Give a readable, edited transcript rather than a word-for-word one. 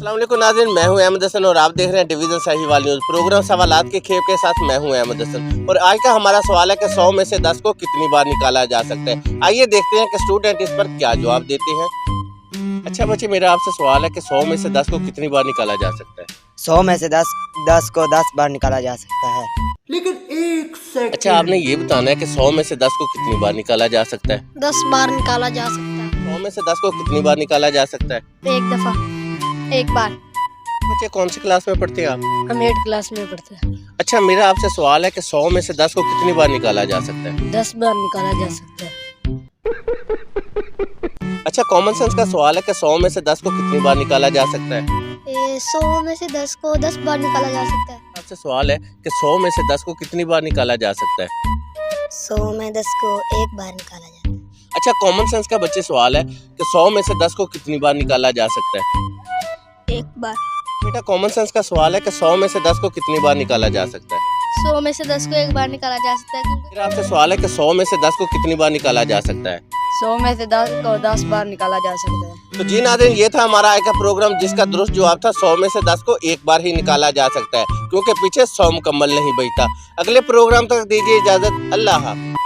अस्सलाम वालेकुम नाज़रीन, मैं हूं अहमद हसन और आप देख रहे हैं डिवीज़न साहिवाल न्यूज़। प्रोग्राम सवालात के खेब के साथ मैं हूं अहमद हसन और आज का हमारा सवाल है कि 100 में से 10 को कितनी बार निकाला जा सकता है। आइए देखते हैं कि स्टूडेंट इस पर क्या जवाब देते हैं। अच्छा बच्चे, मेरा आपसे सवाल है कि 100 में से 10 को कितनी बार निकाला जा सकता है। 100 में से 10 को 10 बार निकाला जा सकता है। लेकिन एक सेकंड। अच्छा, आपने ये बताना है कि 100 में से 10 को कितनी बार निकाला जा सकता है। 10 बार निकाला जा सकता है। 100 में से 10 को कितनी बार निकाला जा सकता है। एक दफा, एक बार। बच्चे कौन सी क्लास में पढ़ते हैं आप? हम 8 क्लास में पढ़ते हैं। अच्छा, मेरा आपसे सवाल है कि 100 में से 10 को कितनी बार निकाला जा सकता है। 10 बार निकाला जा सकता है। अच्छा, कॉमन सेंस का सवाल है कि 100 में से 10 को कितनी बार निकाला जा सकता है। 100 में से 10 को 10 बार निकाला जा सकता है। आपसे सवाल है कि 100 में से 10 को कितनी बार निकाला जा सकता है। 100 में 10 को एक बार निकाला जाता है। अच्छा, कॉमन सेंस का बच्चे सवाल है कि 100 में से 10 को कितनी बार निकाला जा सकता है। एक बार। बेटा, कॉमन सेंस का सवाल है कि 100 में से 10 को कितनी बार निकाला जा सकता है। 100 में से 10 को एक बार निकाला जा सकता है। फिर आपसे सवाल है कि 100 में से 10 को कितनी बार निकाला जा सकता है। 100 में से 10 को 10 बार निकाला जा सकता है। तो जी नाज़रीन, ये था हमारा आज का प्रोग्राम जिसका दुरुस्त जवाब था 100 में से 10 को एक बार ही निकाला जा सकता है, क्योंकि पीछे 100 मुकम्मल नहीं बचता। अगले प्रोग्राम तक दीजिए इजाजत। अल्लाह हाफ़िज़।